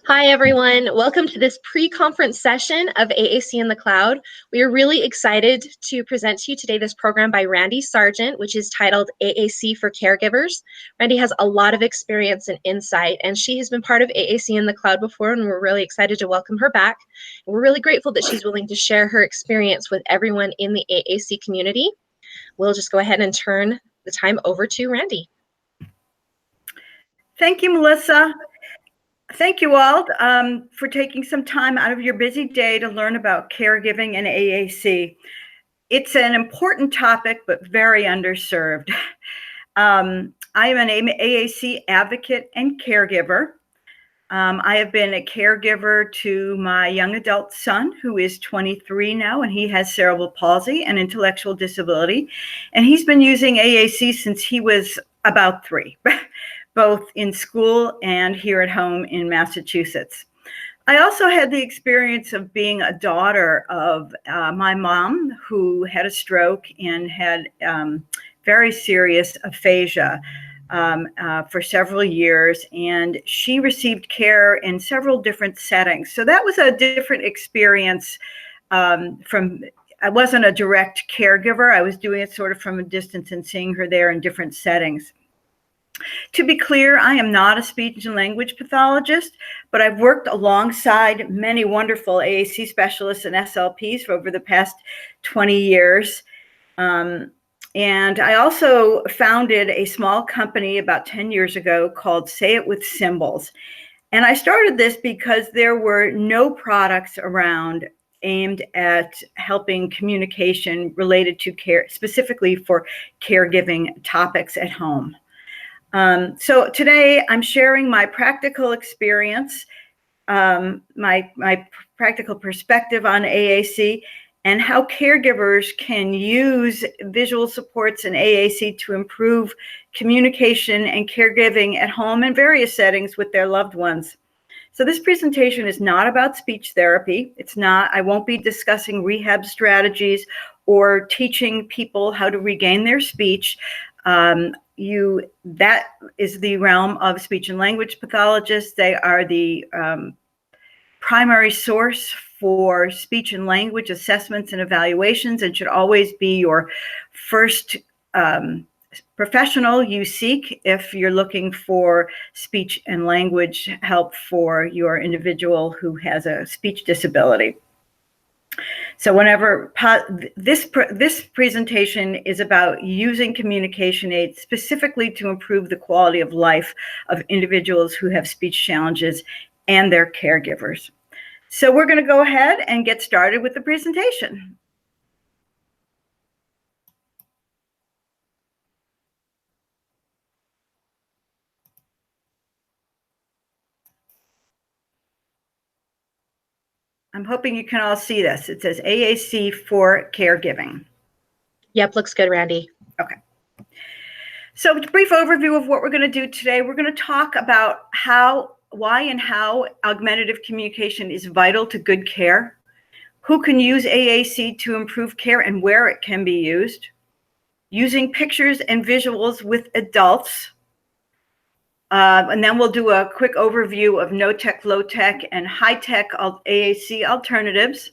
Hi, everyone. Welcome to this pre-conference session of AAC in the Cloud. We are really excited to present to you today this program by Randi Sargent, which is titled AAC for Caregivers. Randi has a lot of experience and insight, and she has been part of AAC in the Cloud before, and we're really excited to welcome her back. And we're really grateful that she's willing to share her experience with everyone in the AAC community. We'll just go ahead and turn the time over to Randi. Thank you, Melissa. Thank you all for taking some time out of your busy day to learn about caregiving and AAC. It's an important topic, but very underserved. I am an AAC advocate and caregiver. I have been a caregiver to my young adult son, who is 23 now, and he has cerebral palsy and intellectual disability. And he's been using AAC since he was about 3. Both in school and here at home in Massachusetts. I also had the experience of being a daughter of my mom, who had a stroke and had very serious aphasia for several years, and she received care in several different settings. So that was a different experience I wasn't a direct caregiver. I was doing it sort of from a distance and seeing her there in different settings. To be clear, I am not a speech and language pathologist, but I've worked alongside many wonderful AAC specialists and SLPs for over the past 20 years. And I also founded a small company about 10 years ago called Say It With Symbols. And I started this because there were no products around aimed at helping communication related to care, specifically for caregiving topics at home. So today I'm sharing my practical experience, my practical perspective on AAC, and how caregivers can use visual supports in AAC to improve communication and caregiving at home in various settings with their loved ones. So this presentation is not about speech therapy. I won't be discussing rehab strategies or teaching people how to regain their speech. That is the realm of speech and language pathologists. They are the primary source for speech and language assessments and evaluations, and should always be your first professional you seek if you're looking for speech and language help for your individual who has a speech disability. So this presentation is about using communication aids specifically to improve the quality of life of individuals who have speech challenges and their caregivers. So we're going to go ahead and get started with the presentation. I'm hoping you can all see this. It says AAC for caregiving. Yep, looks good, Randi. Okay. So a brief overview of what we're going to do today. We're going to talk about why and how augmentative communication is vital to good care, who can use AAC to improve care and where it can be used, using pictures and visuals with adults, and then we'll do a quick overview of no-tech, low-tech, and high-tech AAC alternatives.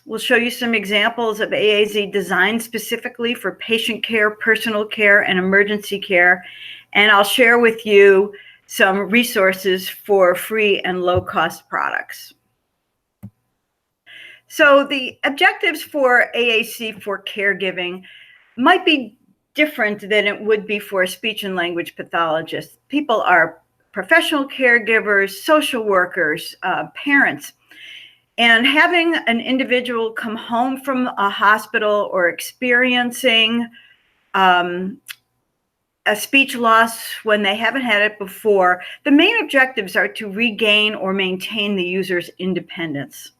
We'll show you some examples of AAC designed specifically for patient care, personal care, and emergency care. And I'll share with you some resources for free and low-cost products. So the objectives for AAC for caregiving might be different than it would be for a speech and language pathologist. People are professional caregivers, social workers, parents. And having an individual come home from a hospital or experiencing a speech loss when they haven't had it before, the main objectives are to regain or maintain the user's independence.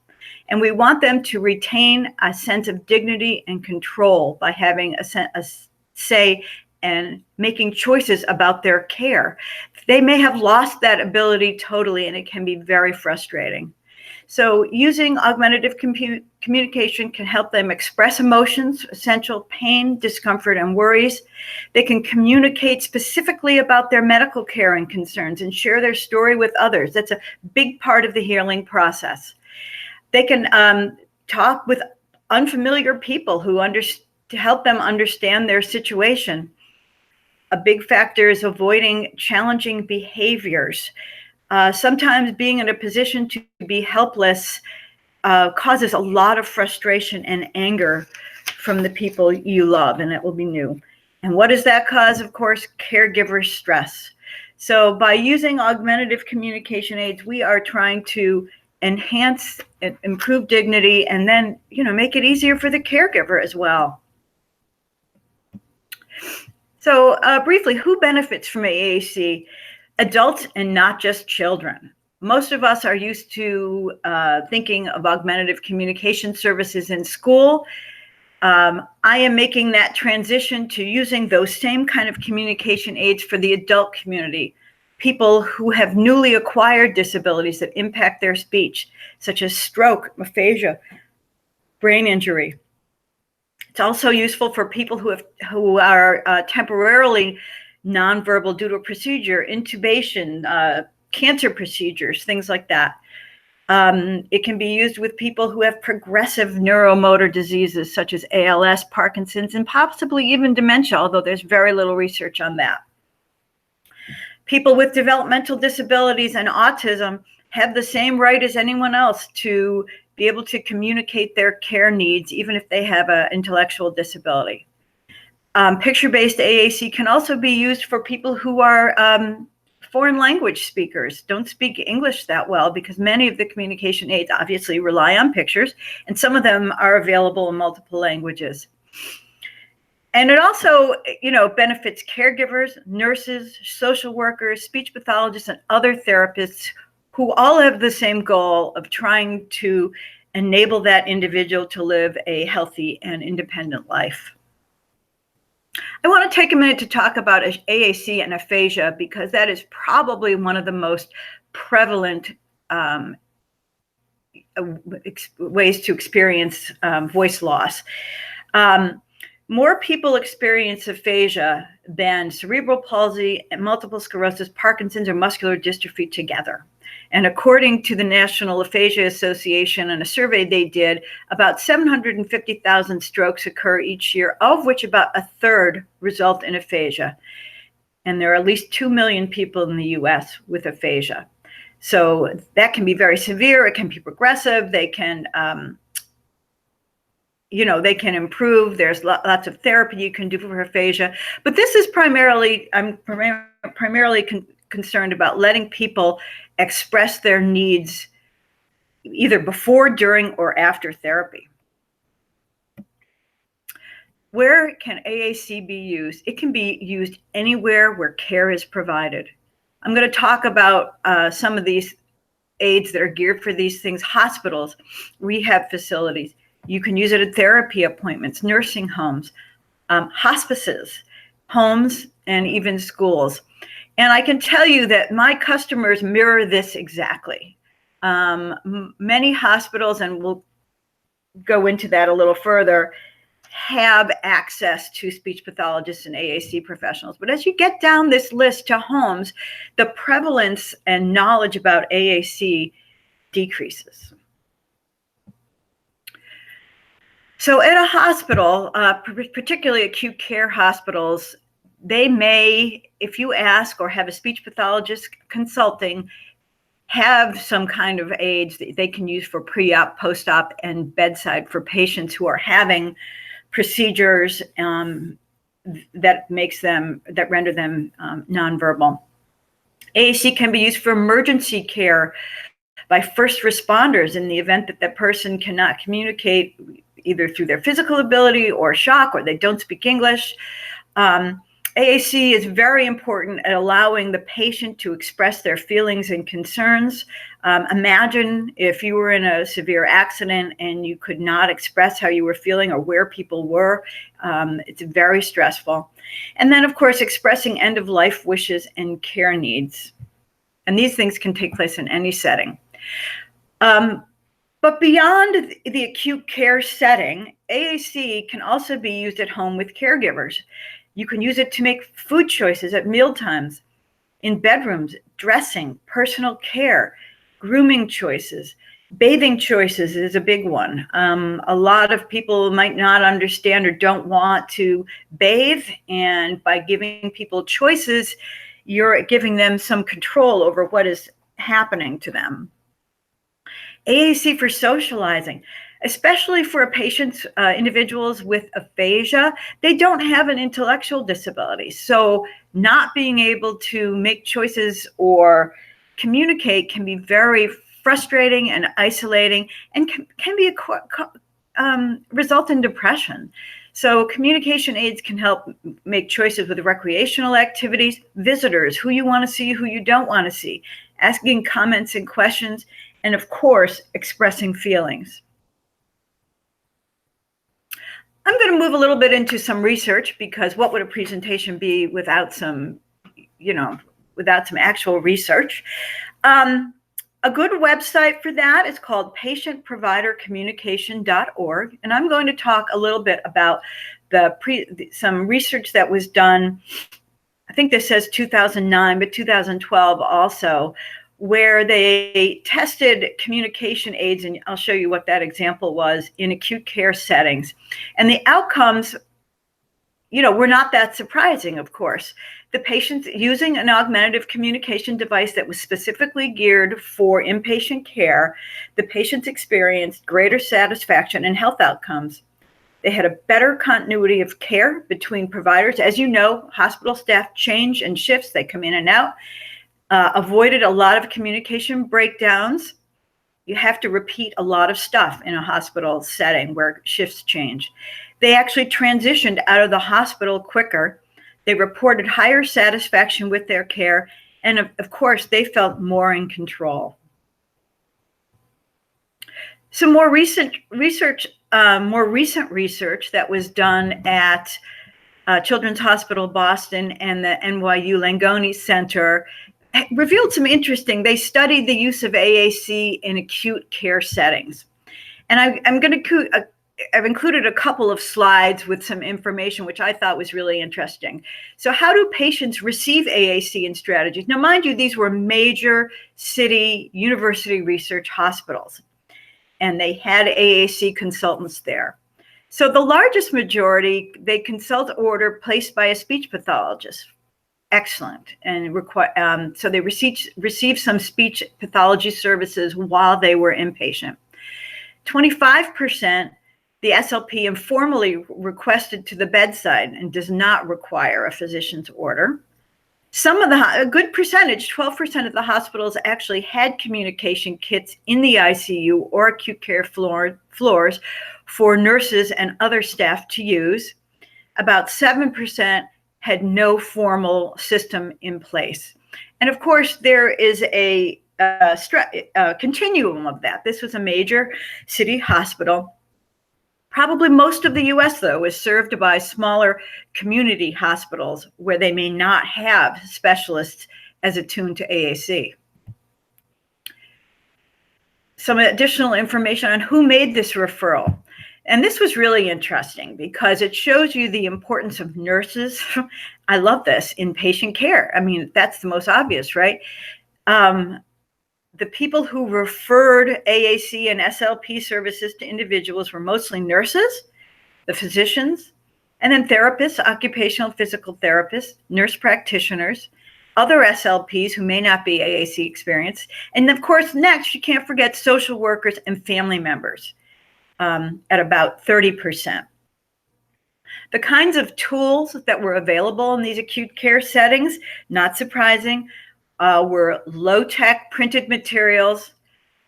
And we want them to retain a sense of dignity and control by having a say and making choices about their care. They may have lost that ability totally, and it can be very frustrating. So using augmentative communication can help them express emotions, essential pain, discomfort, and worries. They can communicate specifically about their medical care and concerns and share their story with others. That's a big part of the healing process. They can talk with unfamiliar people to help them understand their situation. A big factor is avoiding challenging behaviors. Sometimes being in a position to be helpless causes a lot of frustration and anger from the people you love, and it will be new. And what does that cause? Of course, caregiver stress. So by using augmentative communication aids, we are trying to enhance and improve dignity, and then, make it easier for the caregiver as well. So briefly, who benefits from AAC? Adults and not just children. Most of us are used to thinking of augmentative communication services in school. I am making that transition to using those same kind of communication aids for the adult community. People who have newly acquired disabilities that impact their speech, such as stroke, aphasia, brain injury. It's also useful for people who are temporarily nonverbal due to a procedure, intubation, cancer procedures, things like that. It can be used with people who have progressive neuromotor diseases such as ALS, Parkinson's, and possibly even dementia, although there's very little research on that. People with developmental disabilities and autism have the same right as anyone else to be able to communicate their care needs, even if they have an intellectual disability. Picture-based AAC can also be used for people who are foreign language speakers, don't speak English that well, because many of the communication aids obviously rely on pictures, and some of them are available in multiple languages. And it also, benefits caregivers, nurses, social workers, speech pathologists, and other therapists who all have the same goal of trying to enable that individual to live a healthy and independent life. I want to take a minute to talk about AAC and aphasia, because that is probably one of the most prevalent ways to experience voice loss. More people experience aphasia than cerebral palsy, and multiple sclerosis, Parkinson's, or muscular dystrophy together. And according to the National Aphasia Association and a survey they did, about 750,000 strokes occur each year, of which about a third result in aphasia. And there are at least 2 million people in the US with aphasia. So that can be very severe. It can be progressive. They can, they can improve. There's lots of therapy you can do for aphasia. But this is I'm primarily concerned about letting people express their needs either before, during, or after therapy. Where can AAC be used? It can be used anywhere where care is provided. I'm going to talk about some of these aids that are geared for these things: hospitals, rehab facilities. You can use it at therapy appointments, nursing homes, hospices, homes, and even schools. And I can tell you that my customers mirror this exactly. Many hospitals, and we'll go into that a little further, have access to speech pathologists and AAC professionals. But as you get down this list to homes, the prevalence and knowledge about AAC decreases. So at a hospital, particularly acute care hospitals, they may, if you ask or have a speech pathologist consulting, have some kind of aids that they can use for pre-op, post-op, and bedside for patients who are having procedures that render them nonverbal. AAC can be used for emergency care by first responders in the event that that person cannot communicate either through their physical ability or shock, or they don't speak English. AAC is very important at allowing the patient to express their feelings and concerns. Imagine if you were in a severe accident and you could not express how you were feeling or where people were. It's very stressful. And then, of course, expressing end-of-life wishes and care needs. And these things can take place in any setting. But beyond the acute care setting, AAC can also be used at home with caregivers. You can use it to make food choices at mealtimes, in bedrooms, dressing, personal care, grooming choices. Bathing choices is a big one. A lot of people might not understand or don't want to bathe, and by giving people choices, you're giving them some control over what is happening to them. AAC for socializing, especially for patients, individuals with aphasia. They don't have an intellectual disability. So not being able to make choices or communicate can be very frustrating and isolating, and can be result in depression. So communication aids can help make choices with recreational activities, visitors, who you want to see, who you don't want to see, asking comments and questions, and of course, expressing feelings. I'm going to move a little bit into some research, because what would a presentation be without some, without some actual research? A good website for that is called patientprovidercommunication.org. And I'm going to talk a little bit about some research that was done. I think this says 2009, but 2012 also, where they tested communication aids, and I'll show you what that example was, in acute care settings. And the outcomes, were not that surprising, of course. The patients using an augmentative communication device that was specifically geared for inpatient care, the patients experienced greater satisfaction and health outcomes. They had a better continuity of care between providers. As you know, hospital staff change and shifts, they come in and out. Avoided a lot of communication breakdowns. You have to repeat a lot of stuff in a hospital setting where shifts change. They actually transitioned out of the hospital quicker. They reported higher satisfaction with their care. And of course, they felt more in control. Some more recent research that was done at Children's Hospital Boston and the NYU Langone Center revealed some interesting. They studied the use of AAC in acute care settings. And I've included a couple of slides with some information which I thought was really interesting. So how do patients receive AAC and strategies? Now, mind you, these were major city university research hospitals, and they had AAC consultants there. So the largest majority, they consult order placed by a speech pathologist. Excellent. And so they received some speech pathology services while they were inpatient. 25%, the SLP informally requested to the bedside and does not require a physician's order. A good percentage, 12% of the hospitals actually had communication kits in the ICU or acute care floors for nurses and other staff to use. About 7% had no formal system in place. And of course, there is a continuum of that. This was a major city hospital. Probably most of the US, though, is served by smaller community hospitals where they may not have specialists as attuned to AAC. Some additional information on who made this referral. And this was really interesting because it shows you the importance of nurses. I love this in patient care. I mean, that's the most obvious, right? The people who referred AAC and SLP services to individuals were mostly nurses, the physicians, and then therapists, occupational physical therapists, nurse practitioners, other SLPs who may not be AAC experienced. And of course, next, you can't forget social workers and family members at about 30%. The kinds of tools that were available in these acute care settings, not surprising, were low-tech printed materials.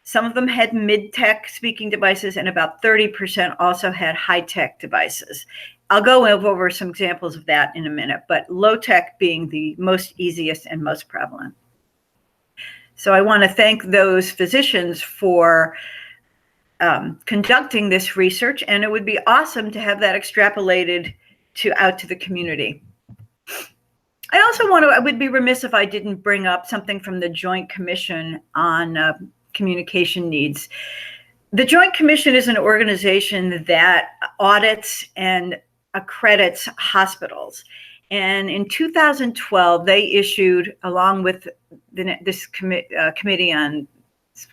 Some of them had mid-tech speaking devices, and about 30% also had high-tech devices. I'll go over some examples of that in a minute, but low-tech being the most easiest and most prevalent. So I want to thank those physicians for conducting this research, and it would be awesome to have that extrapolated out to the community. I would be remiss if I didn't bring up something from the Joint Commission on Communication Needs. The Joint Commission is an organization that audits and accredits hospitals. And in 2012, they issued, along with this Committee on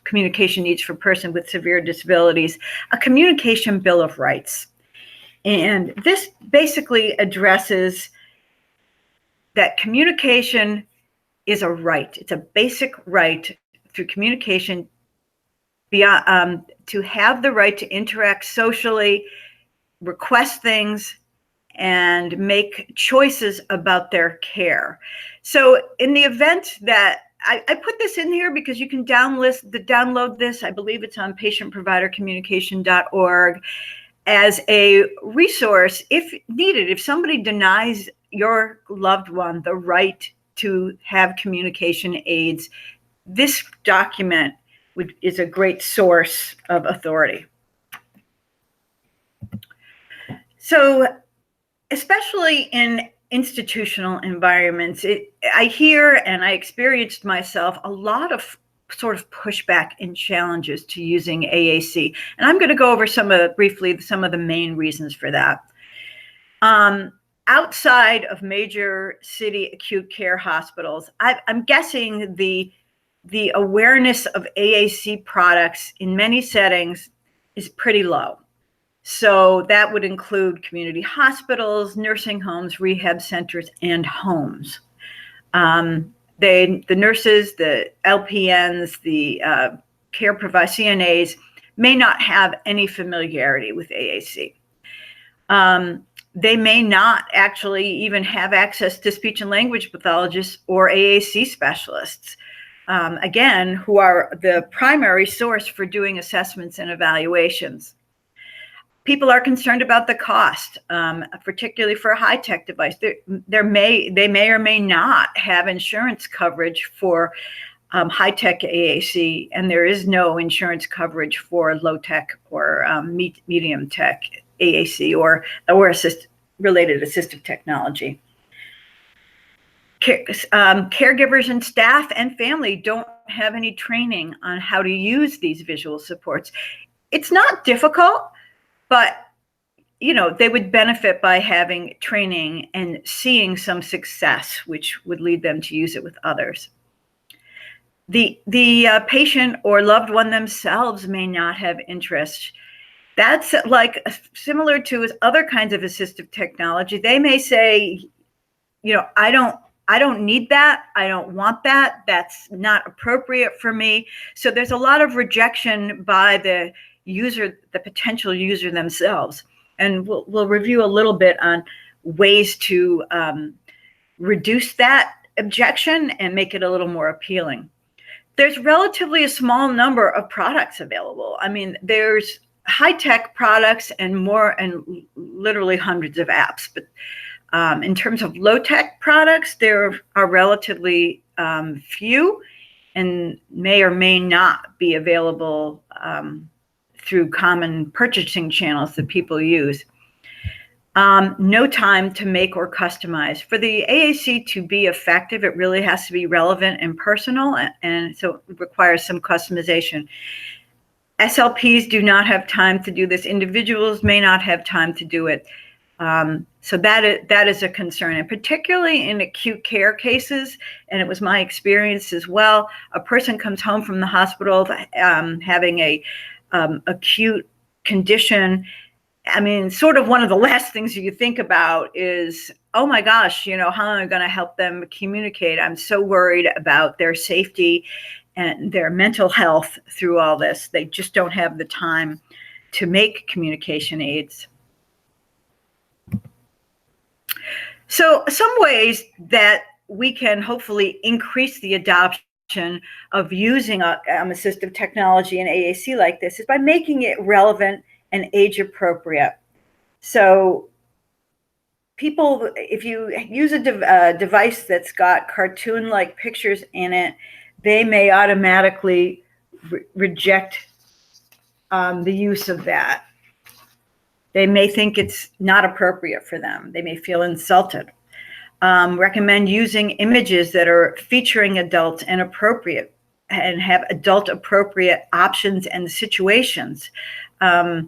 Communication Needs for Persons with Severe Disabilities, a Communication Bill of Rights. And this basically addresses that communication is a right. It's a basic right through communication beyond, to have the right to interact socially, request things, and make choices about their care. So in the event that, I put this in here because you can download this, I believe it's on patientprovidercommunication.org, as a resource if needed. If somebody denies your loved one the right to have communication aids, this document is a great source of authority. So, especially in institutional environments, I hear, and I experienced myself, a lot of sort of pushback and challenges to using AAC. And I'm going to go over briefly some of the main reasons for that. Outside of major city acute care hospitals, I'm guessing the awareness of AAC products in many settings is pretty low. So that would include community hospitals, nursing homes, rehab centers, and homes. The nurses, the LPNs, the care providers, CNAs may not have any familiarity with AAC. They may not actually even have access to speech and language pathologists or AAC specialists, again, who are the primary source for doing assessments and evaluations. People are concerned about the cost, particularly for a high-tech device. They may or may not have insurance coverage for high-tech AAC, and there is no insurance coverage for low-tech or medium-tech AAC or related assistive technology. Caregivers and staff and family don't have any training on how to use these visual supports. It's not difficult, but they would benefit by having training and seeing some success, which would lead them to use it with others. The patient or loved one themselves may not have interest. That's like similar to other kinds of assistive technology. They may say, I don't need that. I don't want that. That's not appropriate for me. So there's a lot of rejection by the user, the potential user themselves. And we'll review a little bit on ways to reduce that objection and make it a little more appealing. There's relatively a small number of products available. I mean, there's high-tech products and literally hundreds of apps. But in terms of low-tech products, there are relatively few and may or may not be available through common purchasing channels that people use. No time to make or customize. For the AAC to be effective, it really has to be relevant and personal, and so it requires some customization. SLPs do not have time to do this. Individuals may not have time to do it. So that is a concern, and particularly in acute care cases, and it was my experience as well, a person comes home from the hospital having a acute condition. I mean, sort of one of the last things you think about is, oh my gosh, how am I going to help them communicate? I'm so worried about their safety and their mental health through all this. They just don't have the time to make communication aids. So some ways that we can hopefully increase the adoption of using assistive technology in AAC like this is by making it relevant and age appropriate. So people, if you use a device that's got cartoon-like pictures in it, they may automatically reject the use of that. They may think it's not appropriate for them. They may feel insulted. Recommend using images that are featuring adults and appropriate and have adult appropriate options and situations. Of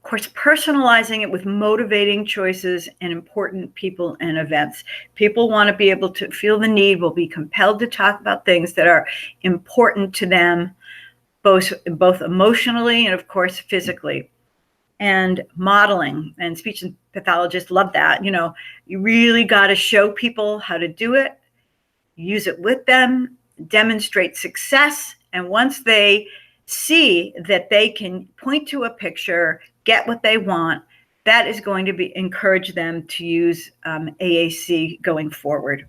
course, personalizing it with motivating choices and important people and events. People want to be able to feel the need, will be compelled to talk about things that are important to them, both emotionally and, of course, physically. And modeling, and speech pathologists love that. You know, you really got to show people how to do it, use it with them, demonstrate success. And once they see that they can point to a picture, get what they want, that is going to encourage them to use AAC going forward.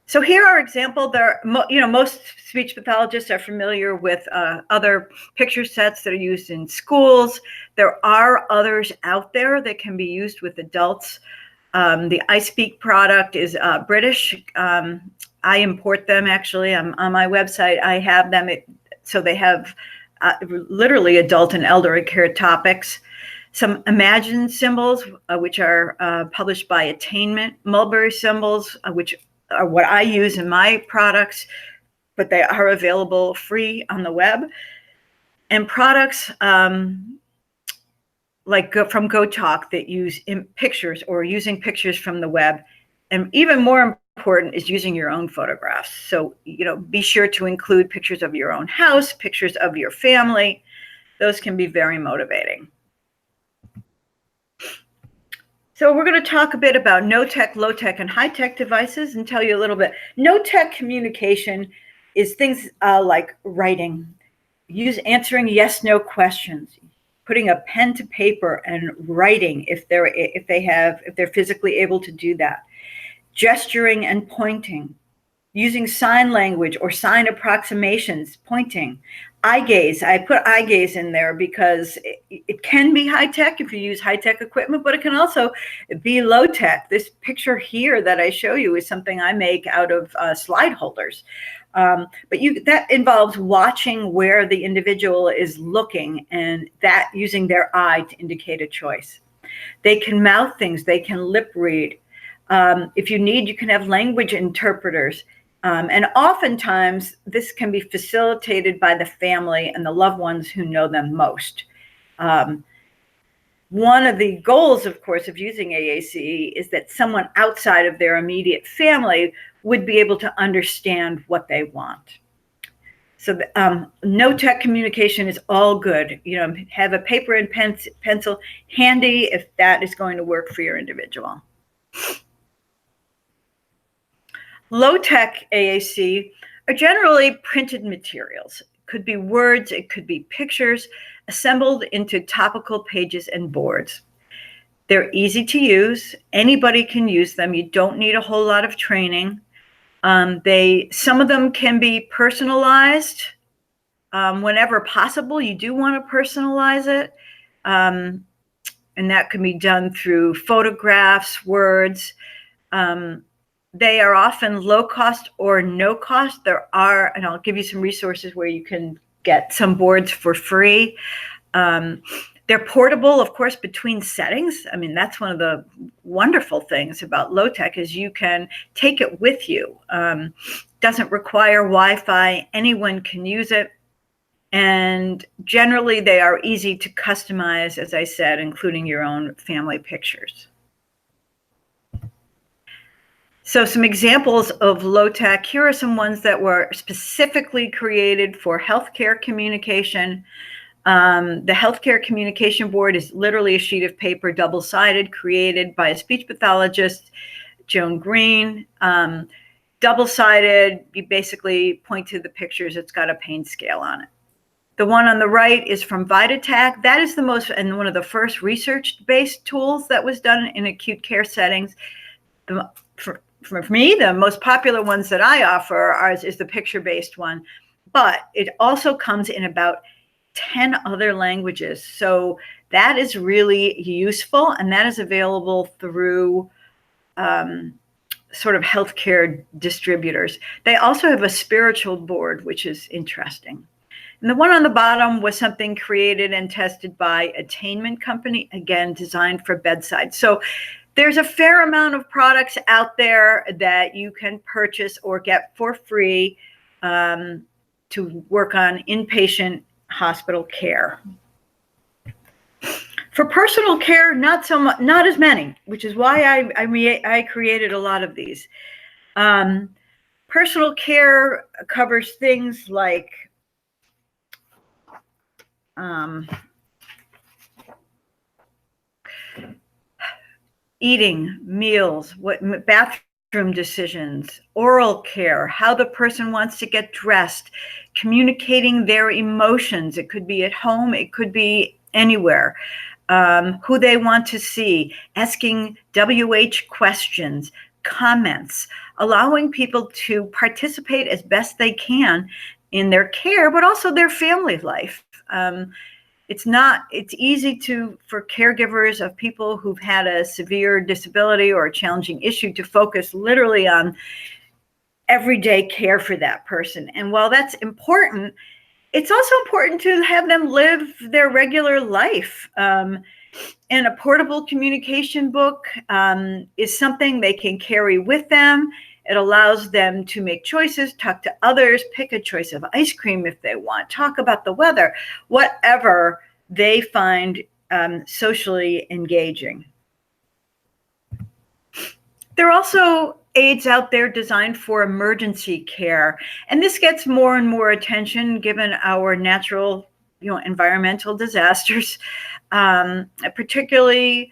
So here are examples. Most speech pathologists are familiar with other picture sets that are used in schools. There are others out there that can be used with adults. The I Speak product is British. I import them, actually. On my website, I have them. So they have literally adult and elderly care topics. Some Imagine symbols, which are published by Attainment. Mulberry symbols, which are what I use in my products, but they are available free on the web. And products like from GoTalk that use pictures or using pictures from the web. And even more important is using your own photographs. So, be sure to include pictures of your own house, pictures of your family. Those can be very motivating. So we're going to talk a bit about no-tech, low-tech, and high-tech devices and tell you a little bit. No-tech communication is things like writing, answering yes/no questions, putting a pen to paper and writing if they're physically able to do that, gesturing and pointing, using sign language or sign approximations, pointing, eye gaze. I put eye gaze in there because it can be high tech if you use high tech equipment, but it can also be low tech. This picture here that I show you is something I make out of slide holders. But that involves watching where the individual is looking and that using their eye to indicate a choice. They can mouth things, they can lip read. If you need, you can have language interpreters. And oftentimes this can be facilitated by the family and the loved ones who know them most. One of the goals, of course, of using AAC is that someone outside of their immediate family would be able to understand what they want. So no-tech communication is all good. Have a paper and pencil handy if that is going to work for your individual. Low-tech AAC are generally printed materials. It could be words, it could be pictures, assembled into topical pages and boards. They're easy to use. Anybody can use them. You don't need a whole lot of training. Some of them can be personalized. Whenever possible, you do want to personalize it. And that can be done through photographs, words. They are often low cost or no cost. And I'll give you some resources where you can get some boards for free. They're portable, of course, between settings. I mean, that's one of the wonderful things about low tech is you can take it with you. Doesn't require Wi-Fi. Anyone can use it. And generally, they are easy to customize, as I said, including your own family pictures. So some examples of low tech, here are some ones that were specifically created for healthcare communication. The healthcare communication board is literally a sheet of paper, double-sided, created by a speech pathologist, Joan Green. Double-sided, you basically point to the pictures, it's got a pain scale on it. The one on the right is from Vitatag. That is one of the first research-based tools that was done in acute care settings. For me, the most popular ones that I offer is the picture-based one, but it also comes in about 10 other languages. So that is really useful, and that is available through sort of healthcare distributors. They also have a spiritual board, which is interesting. And the one on the bottom was something created and tested by Attainment Company, again, designed for bedside. So There's a fair amount of products out there that you can purchase or get for free to work on inpatient hospital care. For personal care, not as many, which is why I created a lot of these. Personal care covers things like eating, meals, bathroom decisions, oral care, how the person wants to get dressed, communicating their emotions. It could be at home, it could be anywhere. Who they want to see, asking WH questions, comments, allowing people to participate as best they can in their care, but also their family life. It's easy for caregivers of people who've had a severe disability or a challenging issue to focus literally on everyday care for that person. And while that's important, it's also important to have them live their regular life. And a portable communication book is something they can carry with them. It allows them to make choices, talk to others, pick a choice of ice cream if they want, talk about the weather, whatever they find socially engaging. There are also aids out there designed for emergency care. And this gets more and more attention given our natural, environmental disasters, particularly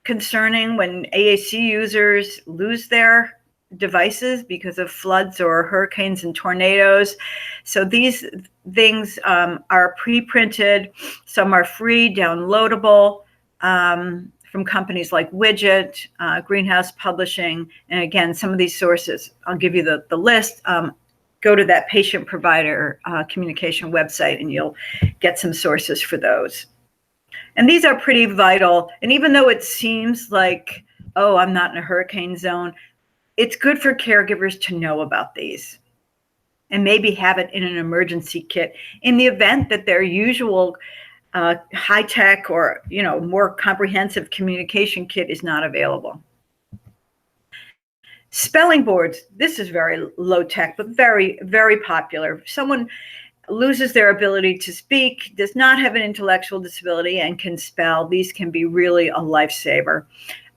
concerning when AAC users lose their devices because of floods or hurricanes and tornadoes. So these things are pre-printed. Some are free, downloadable, from companies like Widget, Greenhouse Publishing. And again, some of these sources, I'll give you the list. Go to that patient provider communication website and you'll get some sources for those. And these are pretty vital. And even though it seems like, oh, I'm not in a hurricane zone, it's good for caregivers to know about these and maybe have it in an emergency kit in the event that their usual high-tech or more comprehensive communication kit is not available. Spelling boards, this is very low-tech, but very, very popular. If someone loses their ability to speak, does not have an intellectual disability, and can spell, these can be really a lifesaver.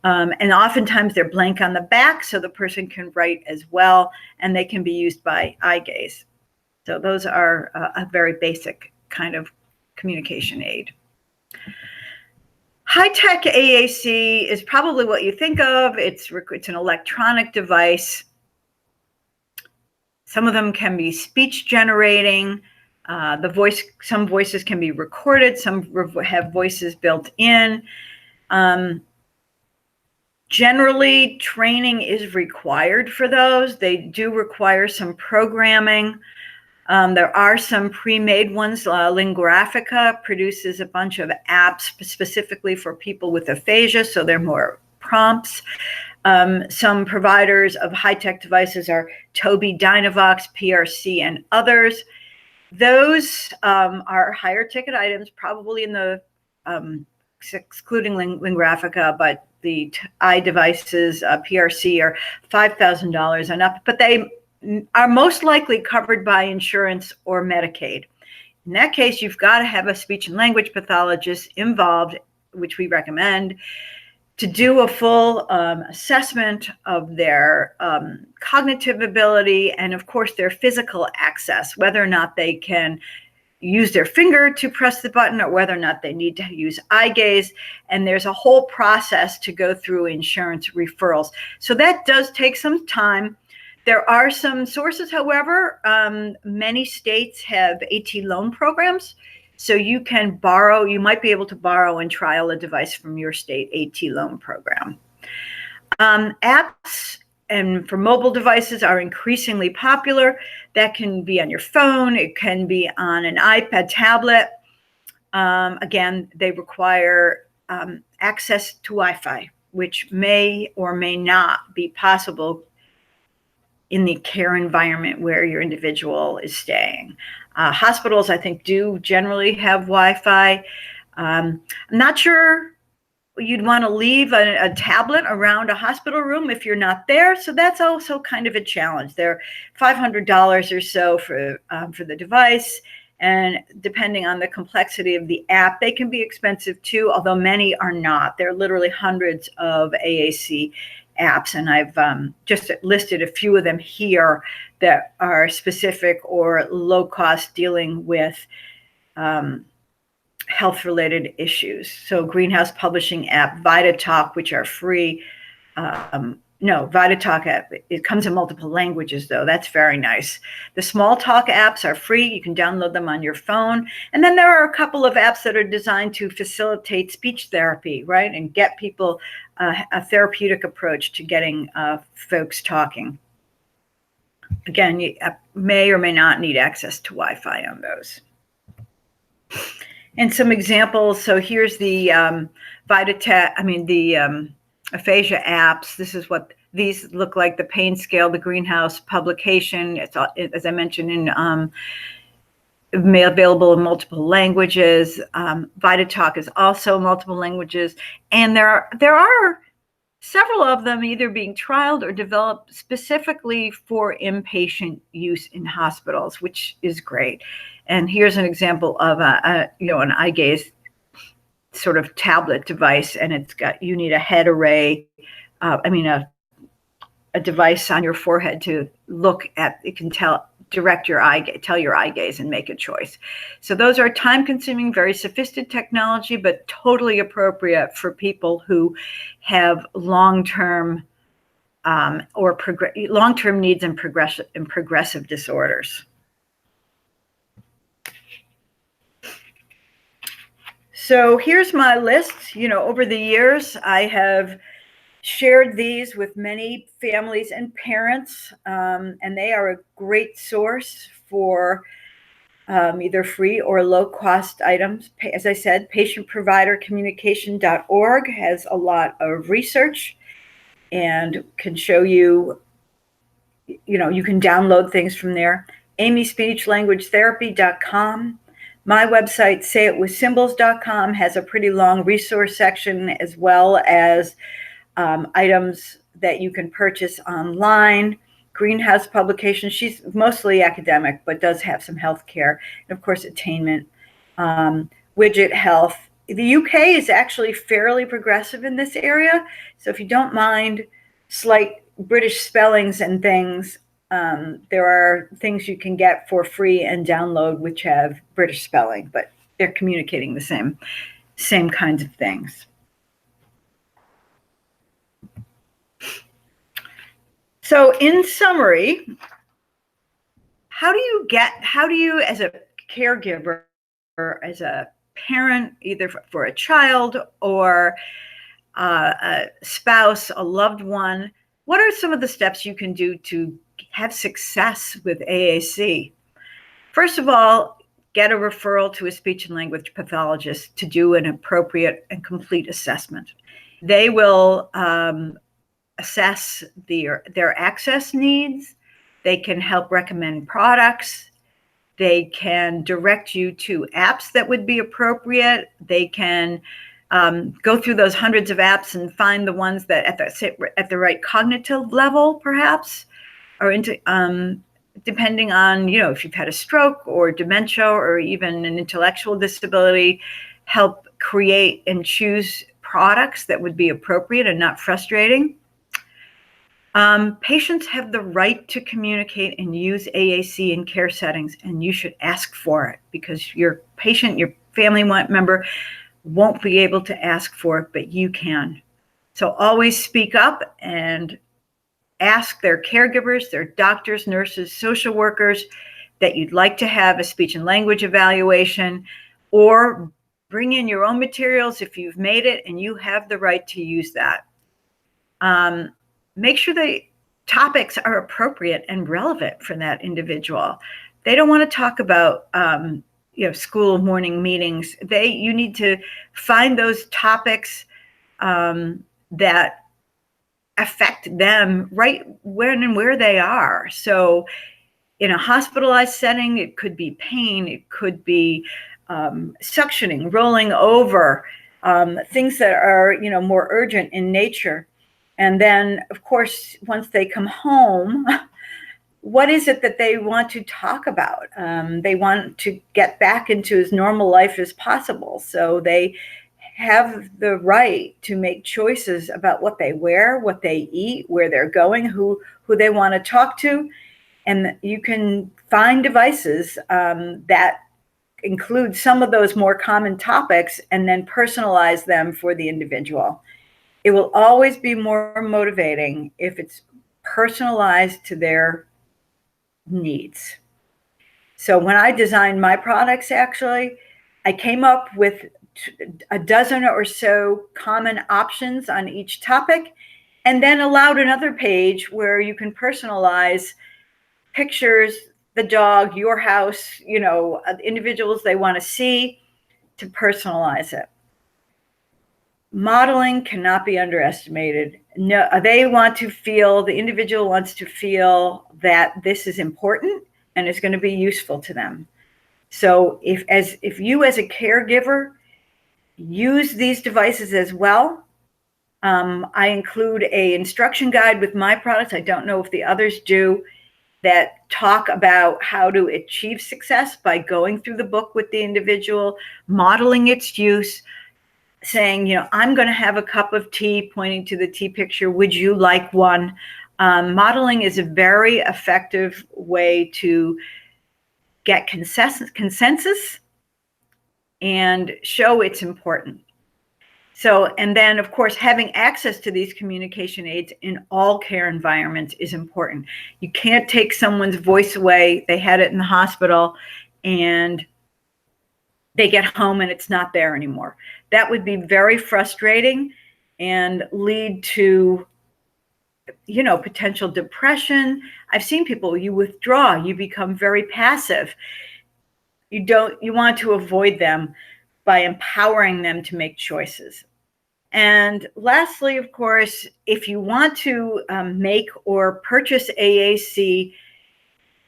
And oftentimes they're blank on the back, so the person can write as well, and they can be used by eye gaze. So those are a very basic kind of communication aid. High-tech AAC is probably what you think of. It's an electronic device. Some of them can be speech generating. Some voices can be recorded. Some have voices built in. Generally, training is required for those. They do require some programming. There are some pre-made ones. Lingraphica produces a bunch of apps specifically for people with aphasia, so they're more prompts. Some providers of high-tech devices are Tobii, Dynavox, PRC, and others. Those are higher ticket items, probably in the, excluding Lingraphica, but the iDevices, PRC, are $5,000 and up, but they are most likely covered by insurance or Medicaid. In that case, you've got to have a speech and language pathologist involved, which we recommend, to do a full assessment of their cognitive ability and, of course, their physical access, whether or not they can use their finger to press the button or whether or not they need to use eye gaze. And there's a whole process to go through insurance referrals. So that does take some time. There are some sources, however, many states have AT loan programs. So you can borrow, you might be able to borrow and trial a device from your state AT loan program. Apps and for mobile devices are increasingly popular. That can be on your phone. It can be on an iPad, tablet. Again, they require access to Wi-Fi, which may or may not be possible in the care environment where your individual is staying. Hospitals, I think, do generally have Wi-Fi. I'm not sure you'd want to leave a tablet around a hospital room if you're not there. So that's also kind of a challenge. They're $500 or so for the device. And depending on the complexity of the app, they can be expensive too, although many are not. There are literally hundreds of AAC apps, and I've just listed a few of them here that are specific or low cost, dealing with health-related issues. So Greenhouse Publishing app, VitaTalk, which are free. No, VitaTalk app, it comes in multiple languages though. That's very nice. The Smalltalk apps are free. You can download them on your phone. And then there are a couple of apps that are designed to facilitate speech therapy, right? And get people a therapeutic approach to getting folks talking. Again, you may or may not need access to Wi-Fi on those. And some examples. So here's the aphasia apps. This is what these look like: the pain scale, the Greenhouse publication. It's, as I mentioned, available in multiple languages. VitaTalk is also multiple languages, and there are several of them either being trialed or developed specifically for inpatient use in hospitals, which is great. And here's an example of an eye gaze sort of tablet device, and it's got, you need a head array, a device on your forehead to look at. It can tell your eye gaze and make a choice. So those are time-consuming, very sophisticated technology, but totally appropriate for people who have long-term needs and progressive disorders. So here's my list. Over the years, I have shared these with many families and parents, and they are a great source for either free or low-cost items. As I said, patientprovidercommunication.org has a lot of research and can show you, you can download things from there. amyspeechlanguagetherapy.com. My website, sayitwithsymbols.com, has a pretty long resource section, as well as items that you can purchase online. Greenhouse Publication, she's mostly academic, but does have some healthcare, and of course, attainment. Widget Health. The UK is actually fairly progressive in this area, so if you don't mind slight British spellings and things, there are things you can get for free and download which have British spelling, but they're communicating the same kinds of things. So in summary, how do you as a caregiver, or as a parent, either for a child or a spouse, a loved one, what are some of the steps you can do to have success with AAC? First of all, get a referral to a speech and language pathologist to do an appropriate and complete assessment. They will assess their access needs. They can help recommend products. They can direct you to apps that would be appropriate. They can go through those hundreds of apps and find the ones that at the right cognitive level, perhaps, or depending on, if you've had a stroke or dementia or even an intellectual disability, help create and choose products that would be appropriate and not frustrating. Patients have the right to communicate and use AAC in care settings, and you should ask for it, because your patient, your family member, won't be able to ask for it, but you can. So always speak up and ask their caregivers, their doctors, nurses, social workers, that you'd like to have a speech and language evaluation, or bring in your own materials if you've made it and you have the right to use that. Make sure the topics are appropriate and relevant for that individual. They don't want to talk about school morning meetings. You need to find those topics that affect them right when and where they are. So in a hospitalized setting, it could be pain, it could be suctioning, rolling over, things that are, more urgent in nature. And then, of course, once they come home, what is it that they want to talk about? They want to get back into as normal life as possible. So they have the right to make choices about what they wear, what they eat, where they're going, who they want to talk to. And you can find devices that include some of those more common topics and then personalize them for the individual. It will always be more motivating if it's personalized to their needs. So when I designed my products, actually, I came up with a dozen or so common options on each topic, and then allowed another page where you can personalize pictures, the dog, your house, individuals they want to see, to personalize it. Modeling cannot be underestimated. No, the individual wants to feel that this is important and is going to be useful to them. So if you as a caregiver use these devices as well, I include a instruction guide with my products. I don't know if the others do, that talk about how to achieve success by going through the book with the individual, modeling its use, saying, I'm going to have a cup of tea, pointing to the tea picture. Would you like one? Modeling is a very effective way to get consensus and show it's important. So, and then of course, having access to these communication aids in all care environments is important. You can't take someone's voice away. They had it in the hospital and they get home and it's not there anymore. That would be very frustrating and lead to, potential depression. I've seen people, you withdraw, you become very passive. You want to avoid them by empowering them to make choices. And lastly, of course, if you want to make or purchase AAC,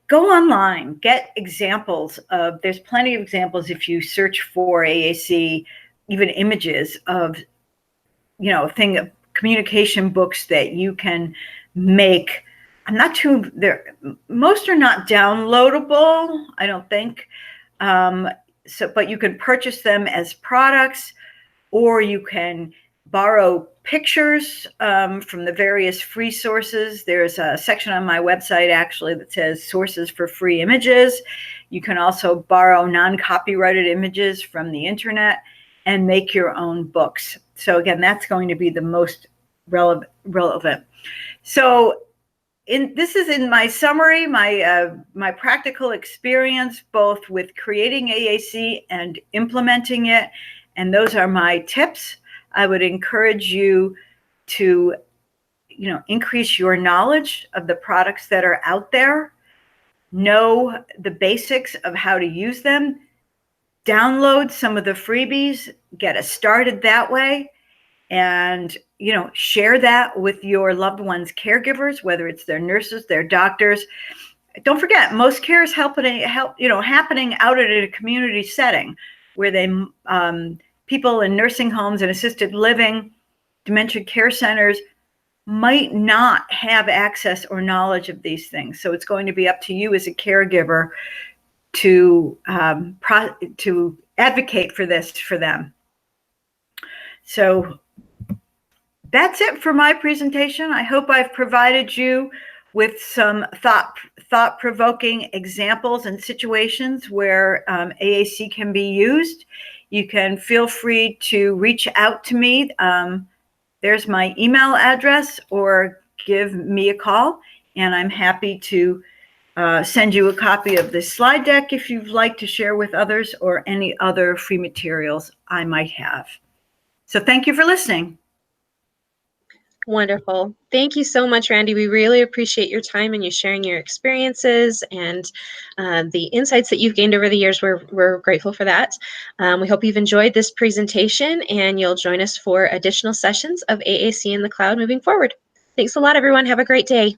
go online, get examples there's plenty of examples if you search for AAC, even images of, communication books that you can make. Most are not downloadable, I don't think. But you can purchase them as products, or you can borrow pictures from the various free sources. There's a section on my website actually that says sources for free images. You can also borrow non-copyrighted images from the internet and make your own books. So again, that's going to be the most relevant. So this is in my summary, my practical experience, both with creating AAC and implementing it. And those are my tips. I would encourage you to, increase your knowledge of the products that are out there, know the basics of how to use them, download some of the freebies, get us started that way, and, share that with your loved ones' caregivers, whether it's their nurses, their doctors. Don't forget, most care is happening out at a community setting where people in nursing homes and assisted living, dementia care centers might not have access or knowledge of these things. So it's going to be up to you as a caregiver to advocate for this for them. So that's it for my presentation. I hope I've provided you with some thought-provoking examples and situations where AAC can be used. You can feel free to reach out to me. There's my email address, or give me a call, and I'm happy to send you a copy of this slide deck if you'd like to share with others, or any other free materials I might have. So thank you for listening. Wonderful. Thank you so much, Randi. We really appreciate your time and you sharing your experiences and the insights that you've gained over the years. We're grateful for that. We hope you've enjoyed this presentation and you'll join us for additional sessions of AAC in the Cloud moving forward. Thanks a lot, everyone. Have a great day.